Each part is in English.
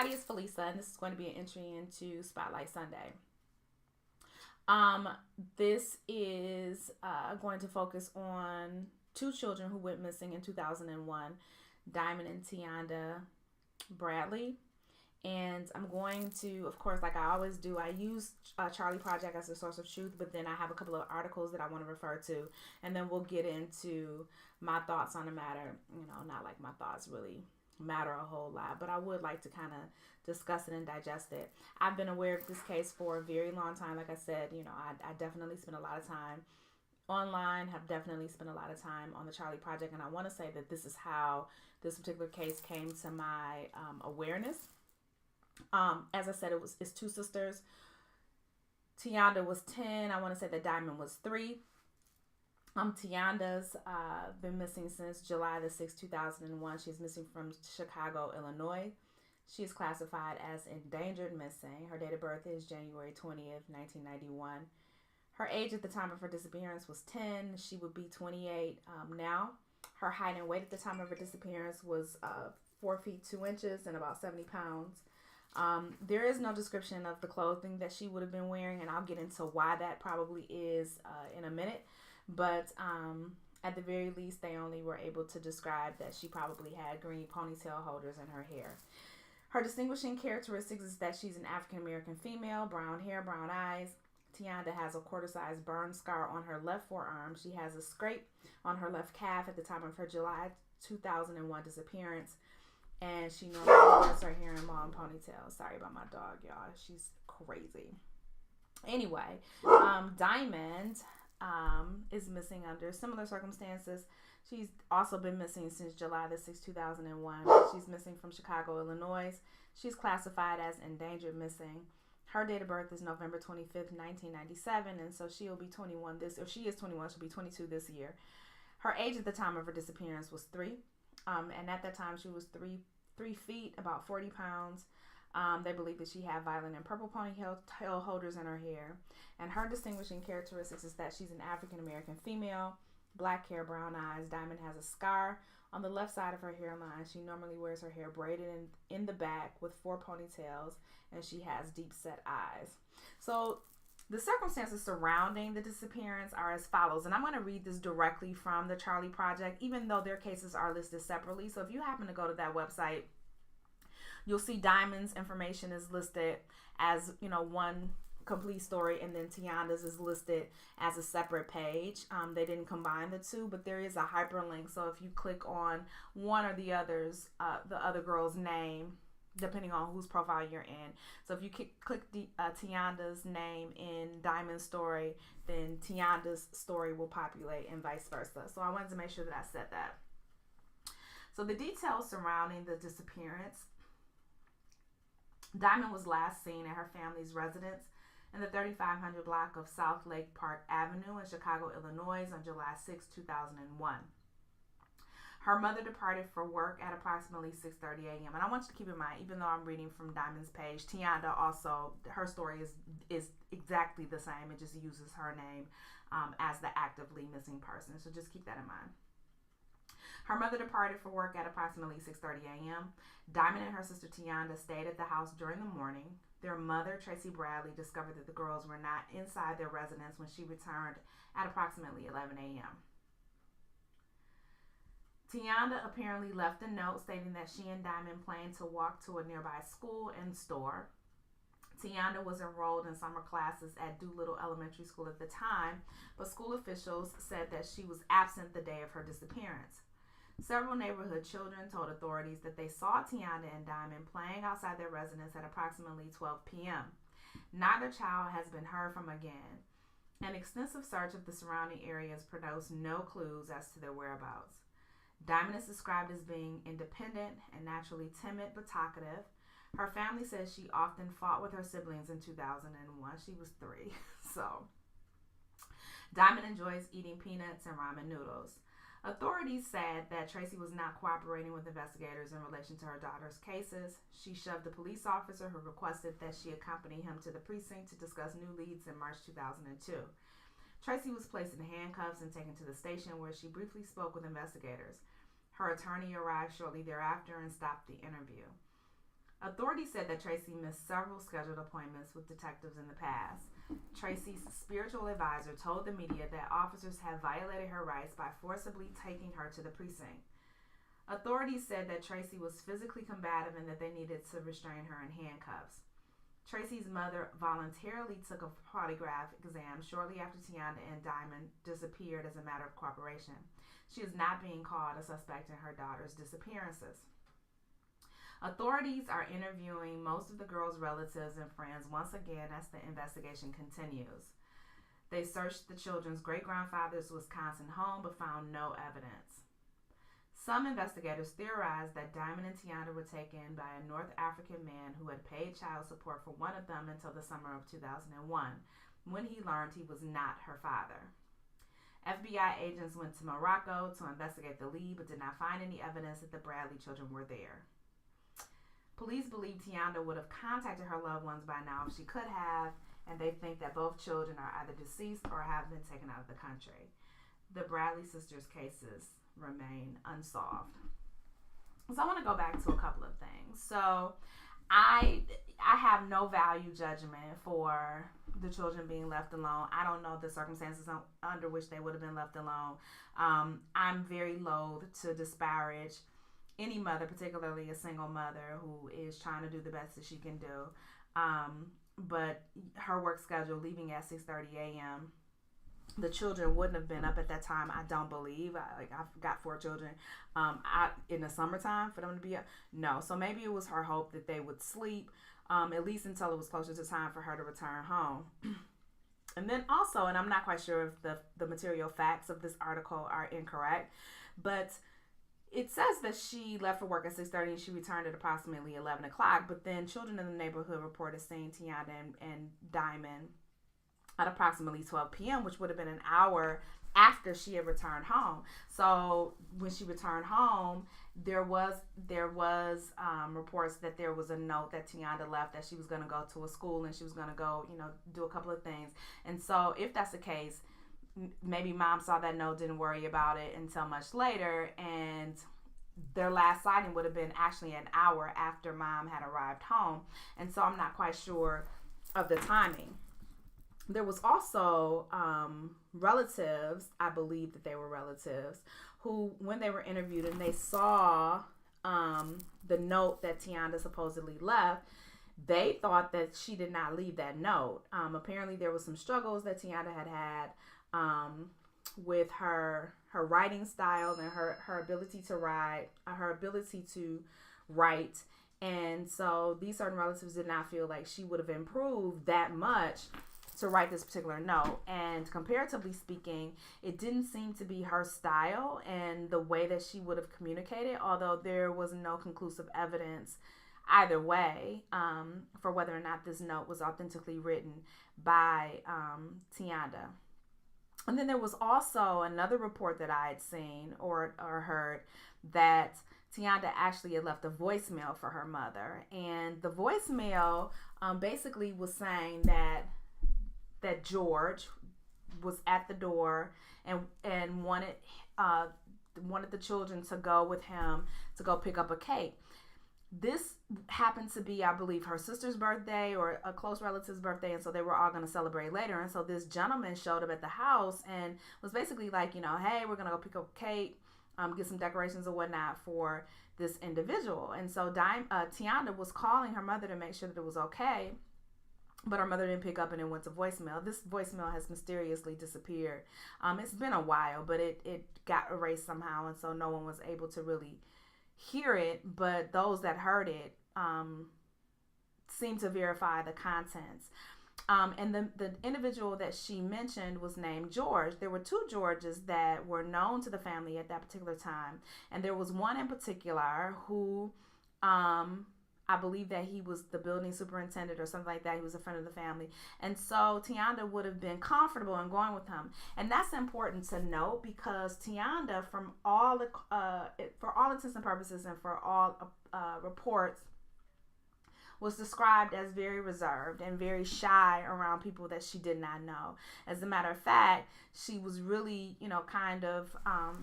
everybody, it's Felisa, and this is going to be an entry into Spotlight Sunday. This is going to focus on two children who went missing in 2001, Diamond and Tionda Bradley. And I'm going to, of course, like I always do, I use Charlie Project as a source of truth, but then I have a couple of articles that I want to refer to, and then we'll get into my thoughts on the matter. Not like my thoughts really matter a whole lot, but I would like to kind of discuss it and digest it. I've been aware of this case for a very long time. Like I said, I definitely spent a lot of time online, have definitely spent a lot of time on the Charlie Project, and I want to say that this is how this particular case came to my awareness. As I said, it's two sisters. Tionda was 10. I want to say that Diamond was 3. Tionda's been missing since July the 6th, 2001. She's missing from Chicago, Illinois. She is classified as endangered missing. Her date of birth is January 20th, 1991. Her age at the time of her disappearance was 10. She would be 28 now. Her height and weight at the time of her disappearance was 4 feet 2 inches and about 70 pounds. There is no description of the clothing that she would have been wearing, and I'll get into why that probably is in a minute. But at the very least, they only were able to describe that she probably had green ponytail holders in her hair. Her distinguishing characteristics is that she's an African-American female, brown hair, brown eyes. Tionda has a quarter-sized burn scar on her left forearm. She has a scrape on her left calf at the time of her July 2001 disappearance. And she normally wears her hair in long ponytails. Sorry about my dog, y'all. She's crazy. Anyway, Diamond is missing under similar circumstances. She's also been missing since July the 6th, 2001. She's missing from Chicago, Illinois. She's classified as endangered missing. Her date of birth is November 25th, 1997, and so she'll be 21 if she is 21, she'll be 22 this year. Her age at the time of her disappearance was 3. And at that time, she was 3 feet, about 40 pounds. They believe that she had violet and purple ponytail holders in her hair. And her distinguishing characteristics is that she's an African-American female, black hair, brown eyes. Diamond has a scar on the left side of her hairline. She normally wears her hair braided in the back with 4 ponytails, and she has deep-set eyes. So the circumstances surrounding the disappearance are as follows, and I'm going to read this directly from the Charlie Project, even though their cases are listed separately. So if you happen to go to that website, you'll see Diamond's information is listed as, one complete story, and then Tionda's is listed as a separate page. They didn't combine the two, but there is a hyperlink. So if you click on one or the other girl's name, depending on whose profile you're in. So if you click Tionda's name in Diamond's story, then Tionda's story will populate and vice versa. So I wanted to make sure that I said that. So the details surrounding the disappearance. Diamond was last seen at her family's residence in the 3500 block of South Lake Park Avenue in Chicago, Illinois on July 6, 2001. Her mother departed for work at approximately 6:30 a.m. And I want you to keep in mind, even though I'm reading from Diamond's page, Tionda also, her story is exactly the same. It just uses her name as the actively missing person. So just keep that in mind. Her mother departed for work at approximately 6:30 a.m. Diamond and her sister Tionda stayed at the house during the morning. Their mother, Tracey Bradley, discovered that the girls were not inside their residence when she returned at approximately 11 a.m. Tionda apparently left a note stating that she and Diamond planned to walk to a nearby school and store. Tionda was enrolled in summer classes at Doolittle Elementary School at the time, but school officials said that she was absent the day of her disappearance. Several neighborhood children told authorities that they saw Tionda and Diamond playing outside their residence at approximately 12 p.m. Neither child has been heard from again. An extensive search of the surrounding areas produced no clues as to their whereabouts. Diamond is described as being independent and naturally timid but talkative. Her family says she often fought with her siblings in 2001. She was 3. So, Diamond enjoys eating peanuts and ramen noodles. Authorities said that Tracey was not cooperating with investigators in relation to her daughter's cases. She shoved a police officer who requested that she accompany him to the precinct to discuss new leads in March 2002. Tracey was placed in handcuffs and taken to the station where she briefly spoke with investigators. Her attorney arrived shortly thereafter and stopped the interview. Authorities said that Tracey missed several scheduled appointments with detectives in the past. Tracey's spiritual advisor told the media that officers have violated her rights by forcibly taking her to the precinct. Authorities said that Tracey was physically combative and that they needed to restrain her in handcuffs. Tracey's mother voluntarily took a polygraph exam shortly after Tionda and Diamond disappeared as a matter of cooperation. She is not being called a suspect in her daughter's disappearances. Authorities are interviewing most of the girls' relatives and friends once again as the investigation continues. They searched the children's great-grandfather's Wisconsin home but found no evidence. Some investigators theorized that Diamond and Tionda were taken by a North African man who had paid child support for one of them until the summer of 2001, when he learned he was not her father. FBI agents went to Morocco to investigate the lead but did not find any evidence that the Bradley children were there. Police believe Tionda would have contacted her loved ones by now if she could have, and they think that both children are either deceased or have been taken out of the country. The Bradley sisters' cases remain unsolved. So I want to go back to a couple of things. So I have no value judgment for the children being left alone. I don't know the circumstances under which they would have been left alone. I'm very loath to disparage any mother, particularly a single mother who is trying to do the best that she can do. But her work schedule, leaving at 6:30 a.m., the children wouldn't have been up at that time, I don't believe. I've got 4 children. In the summertime for them to be up? No. So maybe it was her hope that they would sleep, at least until it was closer to time for her to return home. And then also, and I'm not quite sure if the material facts of this article are incorrect, but it says that she left for work at 6:30 and she returned at approximately 11 o'clock. But then children in the neighborhood reported seeing Tionda and Diamond at approximately 12 p.m., which would have been an hour after she had returned home. So when she returned home, there was reports that there was a note that Tionda left that she was going to go to a school and she was going to go, do a couple of things. And so if that's the case, maybe mom saw that note, didn't worry about it until much later, and their last sighting would have been actually an hour after mom had arrived home. And so I'm not quite sure of the timing. There was also relatives, I believe that they were relatives, who, when they were interviewed and they saw the note that Tionda supposedly left, they thought that she did not leave that note. Apparently there was some struggles that Tionda had with her writing style and her ability to write. And so these certain relatives did not feel like she would have improved that much to write this particular note. And comparatively speaking, it didn't seem to be her style and the way that she would have communicated, although there was no conclusive evidence either way for whether or not this note was authentically written by Tionda. And then there was also another report that I had seen or heard that Tionda actually had left a voicemail for her mother. And the voicemail basically was saying that George was at the door and wanted the children to go with him to go pick up a cake. This happened to be, I believe, her sister's birthday or a close relative's birthday, and so they were all going to celebrate later. And so this gentleman showed up at the house and was basically like, hey, we're going to go pick up a cake, get some decorations or whatnot for this individual. And so Tionda was calling her mother to make sure that it was okay, but her mother didn't pick up and it went to voicemail. This voicemail has mysteriously disappeared. It's been a while, but it got erased somehow, and so no one was able to really hear it, but those that heard it seemed to verify the contents. And the individual that she mentioned was named George. There were 2 Georges that were known to the family at that particular time, and there was one in particular who I believe that he was the building superintendent or something like that. He was a friend of the family. And so Tionda would have been comfortable in going with him. And that's important to note because Tionda, for all intents and purposes and for all reports, was described as very reserved and very shy around people that she did not know. As a matter of fact, she was really, kind of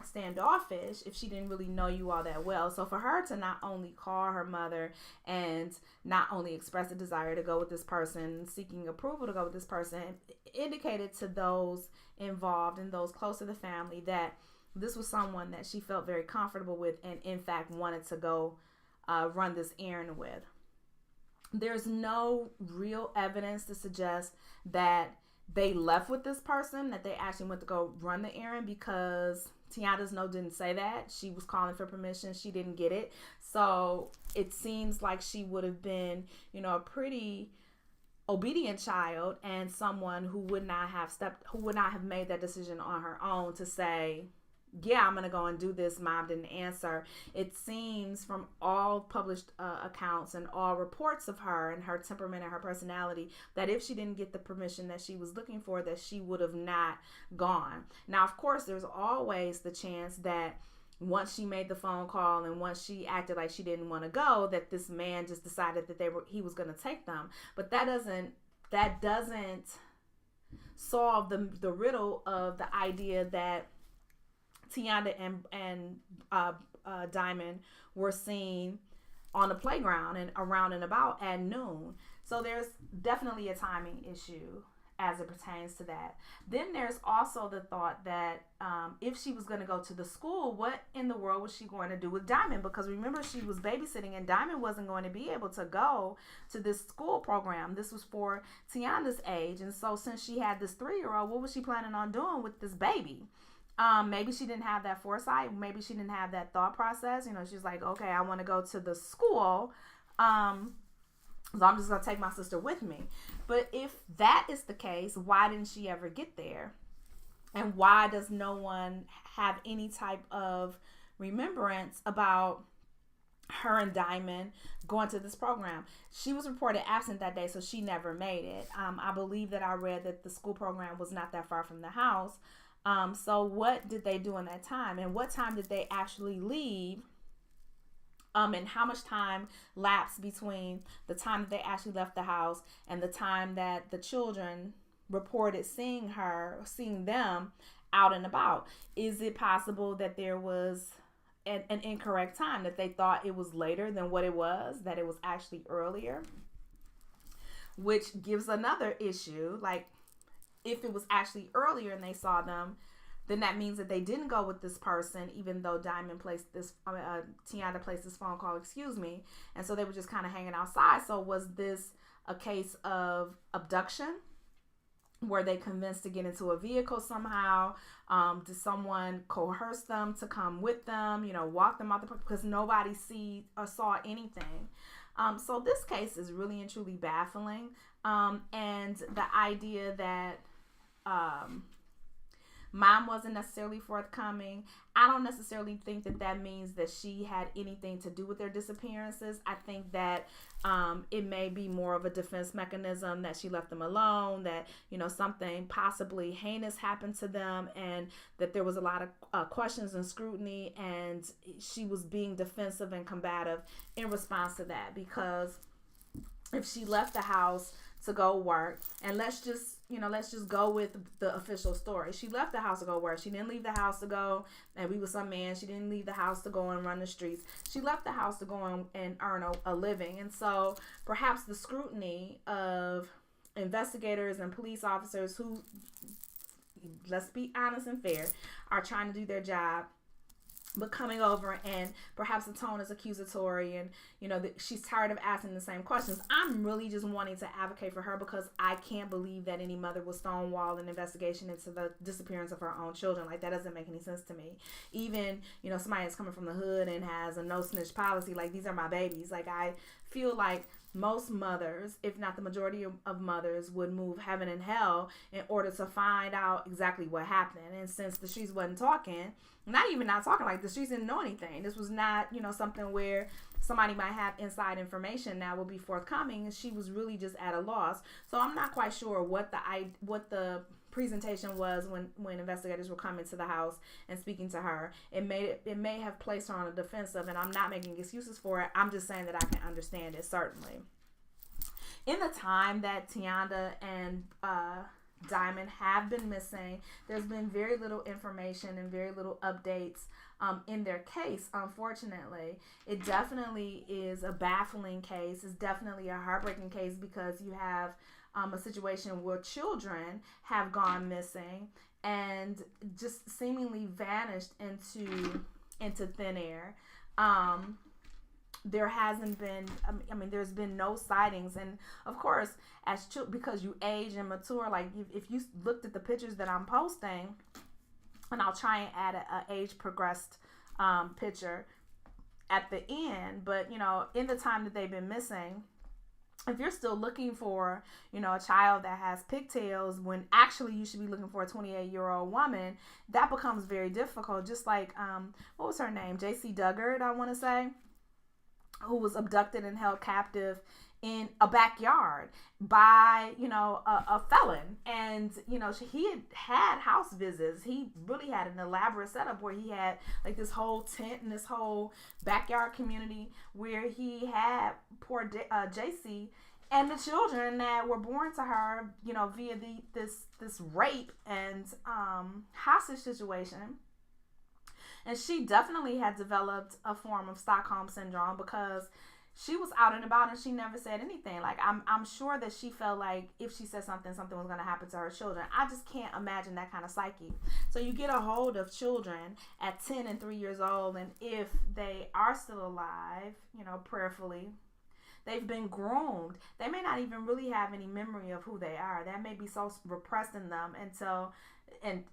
standoffish if she didn't really know you all that well. So for her to not only call her mother and not only express a desire to go with this person, seeking approval to go with this person, indicated to those involved and those close to the family that this was someone that she felt very comfortable with and in fact wanted to go run this errand with. There's no real evidence to suggest that they left with this person, that they actually went to go run the errand, because Tionda's note didn't say that. She was calling for permission. She didn't get it. So it seems like she would have been, a pretty obedient child and someone who would not have made that decision on her own to say, yeah, I'm going to go and do this. Mom didn't answer. It seems from all published accounts and all reports of her and her temperament and her personality that if she didn't get the permission that she was looking for, that she would have not gone. Now, of course, there's always the chance that once she made the phone call and once she acted like she didn't want to go, that this man just decided that he was going to take them. But that doesn't solve the riddle of the idea that Tionda and Diamond were seen on the playground and around and about at noon. So there's definitely a timing issue as it pertains to that. Then there's also the thought that if she was going to go to the school, what in the world was she going to do with Diamond? Because remember, she was babysitting and Diamond wasn't going to be able to go to this school program. This was for Tionda's age. And so since she had this 3-year-old, what was she planning on doing with this baby? Maybe she didn't have that foresight. Maybe she didn't have that thought process. She's like, okay, I want to go to the school. So I'm just going to take my sister with me. But if that is the case, why didn't she ever get there? And why does no one have any type of remembrance about her and Diamond going to this program? She was reported absent that day, so she never made it. I believe that I read that the school program was not that far from the house. So what did they do in that time? And what time did they actually leave? And how much time lapsed between the time that they actually left the house and the time that the children reported seeing them out and about? Is it possible that there was an incorrect time, that they thought it was later than what it was, that it was actually earlier? Which gives another issue. Like, if it was actually earlier and they saw them, then that means that they didn't go with this person, even though Tionda placed this phone call, and so they were just kind of hanging outside. So was this a case of abduction? Were they convinced to get into a vehicle somehow? Did someone coerce them to come with them, walk them out because nobody saw anything? So this case is really and truly baffling. And the idea that mom wasn't necessarily forthcoming, I don't necessarily think that means that she had anything to do with their disappearances. I think that it may be more of a defense mechanism, that she left them alone, that something possibly heinous happened to them, and that there was a lot of questions and scrutiny, and she was being defensive and combative in response to that. Because if she left the house to go work, and let's just go with the official story. She left the house to go work. She didn't leave the house to go and be with some man. She didn't leave the house to go and run the streets. She left the house to go and earn a living. And so perhaps the scrutiny of investigators and police officers who, let's be honest and fair, are trying to do their job, but coming over and perhaps the tone is accusatory, and she's tired of asking the same questions. I'm really just wanting to advocate for her, because I can't believe that any mother would stonewall an investigation into the disappearance of her own children. Like, that doesn't make any sense to me. Even somebody that's coming from the hood and has a no snitch policy, like, these are my babies. Like, I feel like most mothers, if not the majority of mothers, would move heaven and hell in order to find out exactly what happened. And since the streets wasn't talking, not talking, like the streets didn't know anything. This was not, something where somebody might have inside information that will be forthcoming. She was really just at a loss. So I'm not quite sure what the presentation was when investigators were coming to the house and speaking to her. It may have placed her on a defensive, and I'm not making excuses for it. I'm just saying that I can understand it, certainly. In the time that Tionda and Diamond have been missing, there's been very little information and very little updates in their case. Unfortunately, it definitely is a baffling case. It's definitely a heartbreaking case because you have a situation where children have gone missing and just seemingly vanished into thin air. There hasn't been, there's been no sightings. And of course, because you age and mature, like if you looked at the pictures that I'm posting, and I'll try and add a age progressed picture at the end. But, in the time that they've been missing, if you're still looking for, a child that has pigtails when actually you should be looking for a 28-year-old woman, that becomes very difficult. Just like, what was her name? J.C. Duggard, I want to say, who was abducted and held captive in a backyard by, a felon. And, he had house visits. He really had an elaborate setup where he had like this whole tent and this whole backyard community where he had poor JC and the children that were born to her, via this rape and hostage situation. And she definitely had developed a form of Stockholm syndrome because she was out and about and she never said anything. Like, I'm sure that she felt like if she said something was going to happen to her children. I just can't imagine that kind of psyche. So you get a hold of children at 10 and 3 years old, and if they are still alive, prayerfully, they've been groomed. They may not even really have any memory of who they are. That may be so repressed in them until... And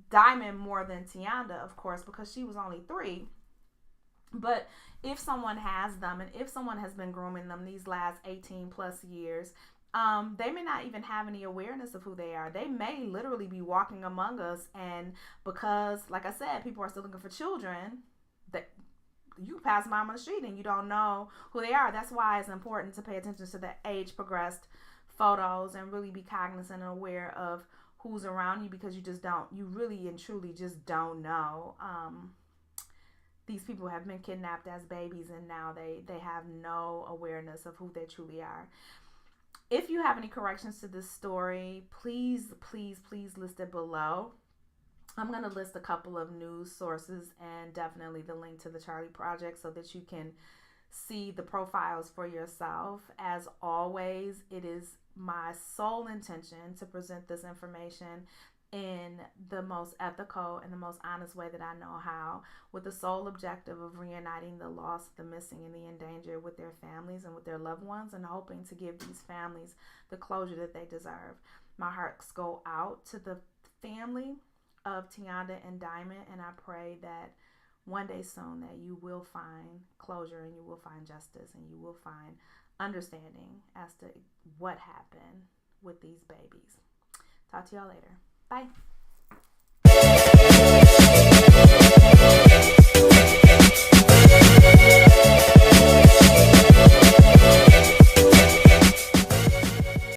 Diamond more than Tionda, of course, because she was only 3. But if someone has them and if someone has been grooming them these last 18 plus years, they may not even have any awareness of who they are. They may literally be walking among us, and because, like I said, people are still looking for children, that you pass them on the street and you don't know who they are. That's why it's important to pay attention to the age progressed photos and really be cognizant and aware of who's around you, because you really and truly just don't know. These people have been kidnapped as babies, and now they have no awareness of who they truly are. If you have any corrections to this story, please list it below. I'm going to list a couple of news sources and definitely the link to the Charlie Project so that you can see the profiles for yourself. As always, it is my sole intention to present this information in the most ethical and the most honest way that I know how, with the sole objective of reuniting the lost, the missing, and the endangered with their families and with their loved ones, and hoping to give these families the closure that they deserve. My hearts go out to the family of Tionda and Diamond, and I pray that one day soon that you will find closure and you will find justice and you will find understanding as to what happened with these babies. Talk to y'all later. Bye.